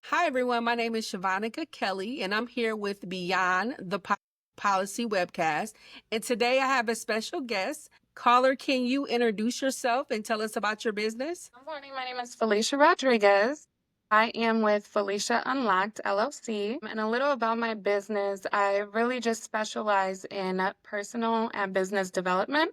Hi, everyone. My name is Shavanaka Kelly, and I'm here with Beyond the Policy webcast. And today I have a special guest. Caller, can you introduce yourself and tell us about your business? Good morning. My name is Felicia Rodriguez. I am with Felicia Unlocked LLC. And a little about my business, I really just specialize in personal and business development,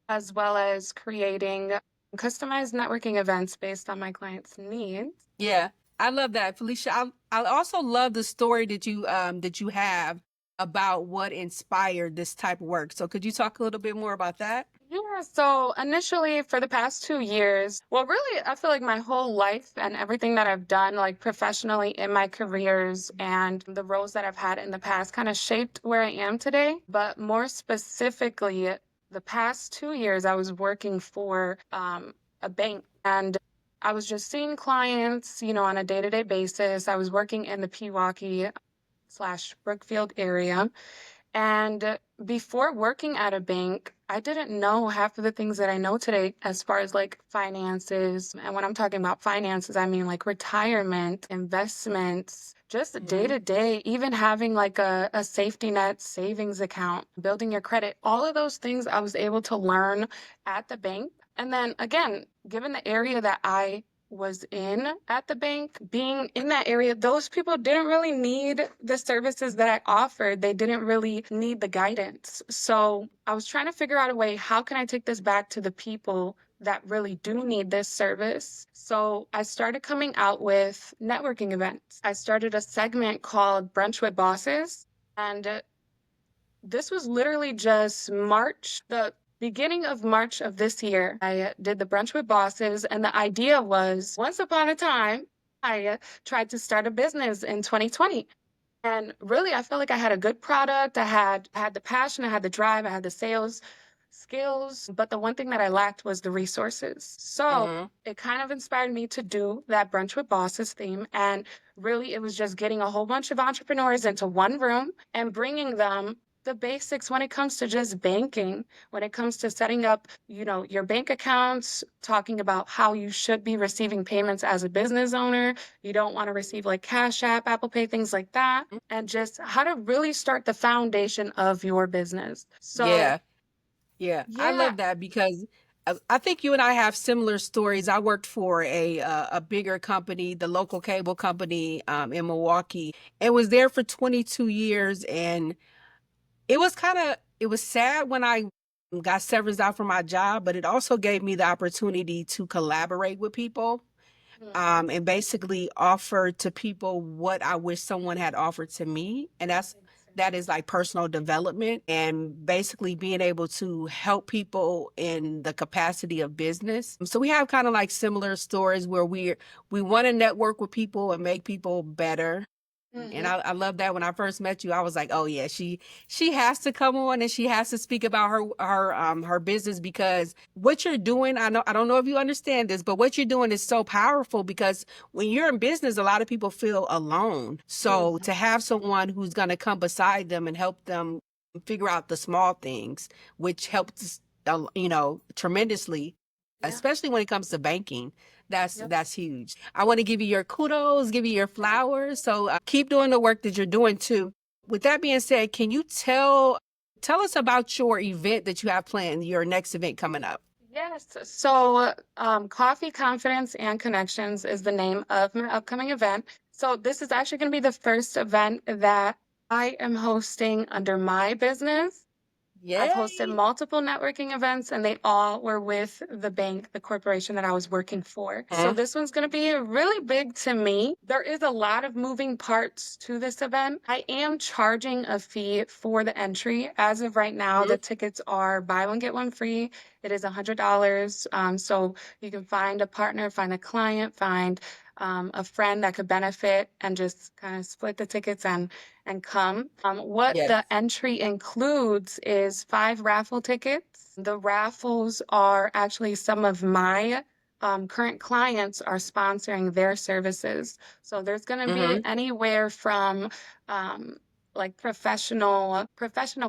as well as creating customized networking events based on my clients' needs. Yeah, I love that, Felicia. I also love the story that you have about what inspired this type of work. So could you talk a little bit more about that? Yeah, so initially for the past 2 years, well, really, I feel like my whole life and everything that I've done, like professionally in my careers and the roles that I've had in the past, kind of shaped where I am today. But more specifically, the past 2 years, I was working for a bank and I was just seeing clients, on a day-to-day basis. I was working in the Pewaukee/Brookfield area. And before working at a bank, I didn't know half of the things that I know today as far as like finances. And when I'm talking about finances, I mean like retirement, investments, just day Hmm. to day, even having like a safety net savings account, building your credit, all of those things I was able to learn at the bank. And then again, given the area that I was in at the bank, being in that area, those people didn't really need the services that I offered. They didn't really need the guidance. So I was trying to figure out a way, how can I take this back to the people that really do need this service? So I started coming out with networking events. I started a segment called Brunch with Bosses. And this was literally just March, the beginning of March of this year. I did the Brunch with Bosses, and the idea was once upon a time, I tried to start a business in 2020. And really, I felt like I had a good product. I had the passion, I had the drive, I had the sales skills, but the one thing that I lacked was the resources. So Hmm. it kind of inspired me to do that Brunch with Bosses theme. And really, it was just getting a whole bunch of entrepreneurs into one room and bringing them the basics when it comes to just banking, when it comes to setting up, your bank accounts, talking about how you should be receiving payments as a business owner. You don't want to receive like Cash App, Apple Pay, things like that, and just how to really start the foundation of your business. So, Yeah. Yeah, I yeah. love that because I think you and I have similar stories. I worked for a bigger company, the local cable company in Milwaukee, and was there for 22 years. And it was sad when I got severance out from my job, but it also gave me the opportunity to collaborate with people Mhm. and basically offer to people what I wish someone had offered to me. And that is like personal development and basically being able to help people in the capacity of business. So we have kind of like similar stories where we want to network with people and make people better. And Mhm. I love that when I first met you, I was like, oh yeah, she has to come on and she has to speak about her business because what you're doing, I don't know if you understand this, but what you're doing is so powerful because when you're in business, a lot of people feel alone. So Mhm. to have someone who's gonna come beside them and help them figure out the small things, which helps tremendously, Yeah. especially when it comes to banking. Yep. That's huge. I want to give you your kudos, give you your flowers. So keep doing the work that you're doing too. With that being said, can you tell us about your event that you have planned, your next event coming up? Yes. So, Coffee, Confidence, and Connections is the name of my upcoming event. So, this is actually going to be the first event that I am hosting under my business. I've hosted Yay! multiple networking events, and they all were with the bank, the corporation that I was working for. So Huh? this one's going to be really big to me. There is a lot of moving parts to this event. I am charging a fee for the entry. As of right now, the Mhm. tickets are buy one, get one free. It is $100. So you can find a partner, find a client, find a friend that could benefit and just kind of split the tickets and come. What Yes. the entry includes is 5 raffle tickets. The raffles are actually some of my current clients are sponsoring their services. So there's going to be Hmm. anywhere from um, like professional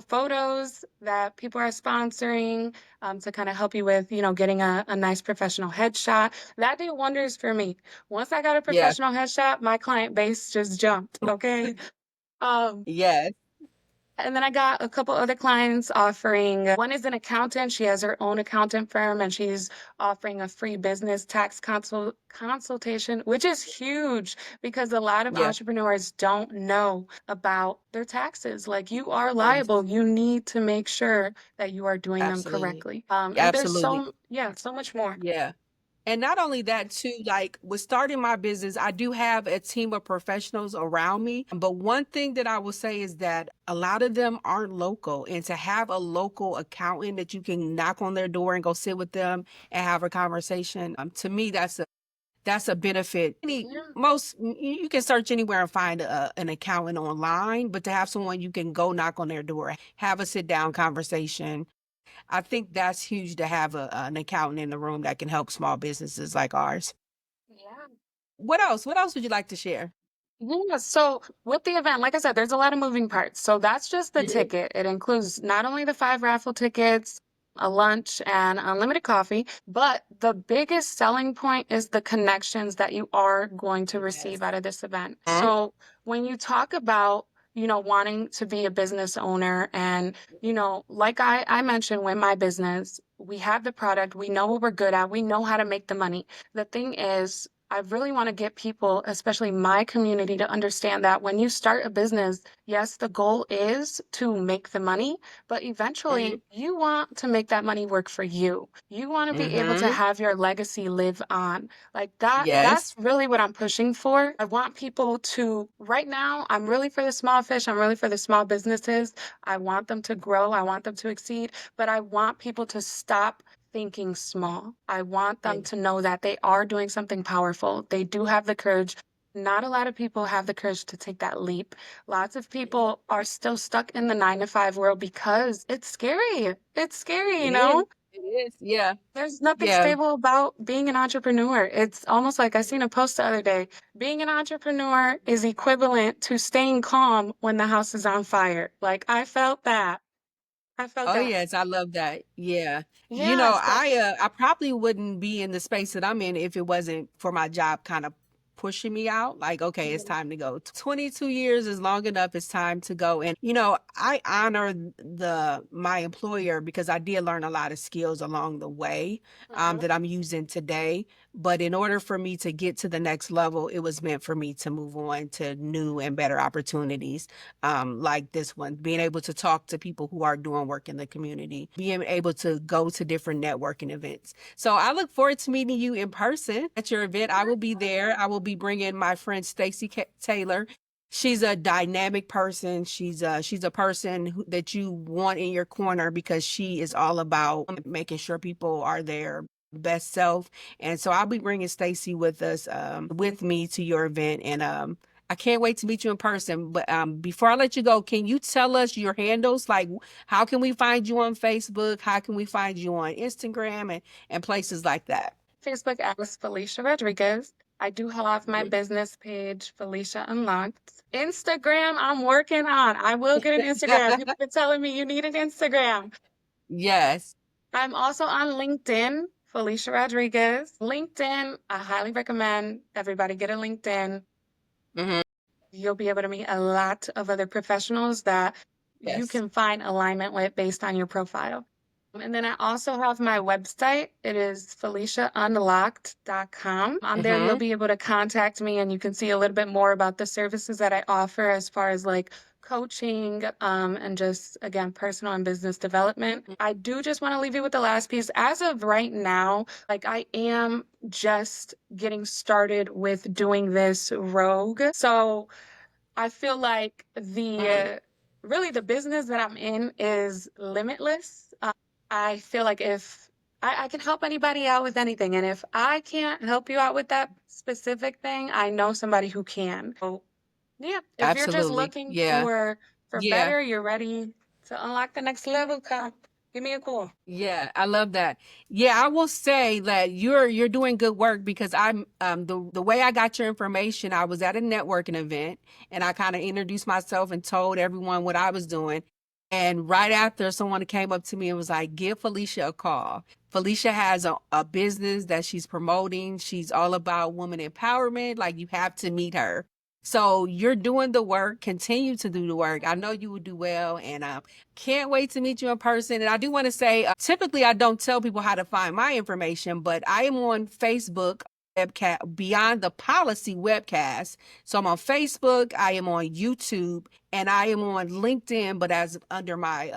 photos that people are sponsoring to kind of help you with, getting a nice professional headshot. That did wonders for me. Once I got a Yeah. professional headshot, my client base just jumped. Okay. Um, Yes. and then I got a couple other clients offering. One is an accountant. She has her own accountant firm and she's offering a free business tax consultation, which is huge because a lot of Yeah. entrepreneurs don't know about their taxes. Like you are Yes. liable. You need to make sure that you are doing them Absolutely. correctly. Yeah, And there's absolutely. so much more. Yeah. And not only that, too, like with starting my business, I do have a team of professionals around me. But one thing that I will say is that a lot of them aren't local. And to have a local accountant that you can knock on their door and go sit with them and have a conversation, to me, that's a benefit. Yeah. You can search anywhere and find an accountant online, but to have someone you can go knock on their door, have a sit down conversation, I think that's huge to have an accountant in the room that can help small businesses like ours. Yeah. What else? What else would you like to share? Yeah, so with the event, like I said, there's a lot of moving parts. So that's just the Mhm. ticket. It includes not only the 5 raffle tickets, a lunch, and unlimited coffee, but the biggest selling point is the connections that you are going to receive Yes. out of this event. So when you talk about, wanting to be a business owner and, like I mentioned with my business, we have the product, we know what we're good at, we know how to make the money. The thing is, I really want to get people, especially my community, to understand that when you start a business, yes, the goal is to make the money, but eventually Mhm. you want to make that money work for you. You want to be able to Mhm. have your legacy live on. Like that, Yes. that's really what I'm pushing for. I want people to, right now, I'm really for the small fish, I'm really for the small businesses. I want them to grow, I want them to exceed, but I want people to stop thinking small. I want them Yes. to know that they are doing something powerful. They do have the courage. Not a lot of people have the courage to take that leap. Lots of people are still stuck in the 9 to 5 world because it's scary. It's scary, It is. It is. Yeah. There's nothing Yeah. stable about being an entrepreneur. It's almost like I seen a post the other day. Being an entrepreneur is equivalent to staying calm when the house is on fire. Like I felt that. I felt Oh that. yes, I love that. Yeah. Yeah, so I probably wouldn't be in the space that I'm in if it wasn't for my job kind of pushing me out. Like, okay, it's mhm, time to go. 22 years is long enough. It's time to go. And I honor the my employer because I did learn a lot of skills along the way mhm, that I'm using today. But in order for me to get to the next level, it was meant for me to move on to new and better opportunities like this one, being able to talk to people who are doing work in the community, being able to go to different networking events. So I look forward to meeting you in person at your event. I will be there. I will be bringing my friend Taylor. She's a dynamic person. She's a person that you want in your corner because she is all about making sure people are their best self. And so I'll be bringing Stacy with us, with me to your event, and I can't wait to meet you in person. But before I let you go, can you tell us your handles? Like, how can we find you on Facebook? How can we find you on Instagram and places like that? Facebook as Felicia Rodriguez. I do have my Mhm. business page, Felicia Unlocked. Instagram, I'm working on. I will get an Instagram. People have been telling me you need an Instagram. Yes. I'm also on LinkedIn, Felicia Rodriguez. LinkedIn, I highly recommend everybody get a LinkedIn. Hmm. You'll be able to meet a lot of other professionals that you Yes. can find alignment with based on your profile. And then I also have my website. It is FeliciaUnlocked.com. On there, you'll Hmm. be able to contact me and you can see a little bit more about the services that I offer as far as like coaching and just, again, personal and business development. I do just want to leave you with the last piece. As of right now, like I am just getting started with doing this rogue. So I feel like really the business that I'm in is limitless. I feel like if I can help anybody out with anything, and if I can't help you out with that specific thing, I know somebody who can. So yeah, if you're just Absolutely. looking Yeah. for Yeah. better, you're ready to unlock the next level, come. Give me a call. Yeah, I love that. Yeah, I will say that you're doing good work because I'm the way I got your information, I was at a networking event and I kind of introduced myself and told everyone what I was doing. And right after someone came up to me and was like, give Felicia a call. Felicia has a business that she's promoting. She's all about woman empowerment. Like you have to meet her. So you're doing the work, continue to do the work. I know you will do well. And can't wait to meet you in person. And I do want to say, typically I don't tell people how to find my information, but I am on Facebook webcast Beyond the Policy webcast. So I'm on Facebook, I am on YouTube, and I am on LinkedIn, but as under my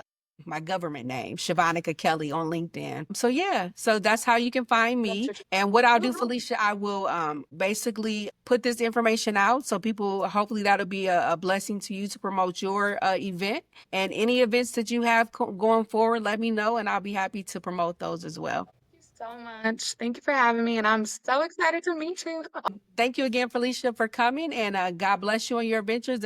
government name, Shavanaka Kelly on LinkedIn. So yeah, so that's how you can find That's me. what And what I'll do, Felicia, I will basically put this information out so people hopefully that'll be a blessing to you to promote your event. And any events that you have going forward, let me know, and I'll be happy to promote those as well. you so much. Thank you for having me, and I'm so excited to meet you. Thank you again, Felicia, for coming, and God bless you on your adventures.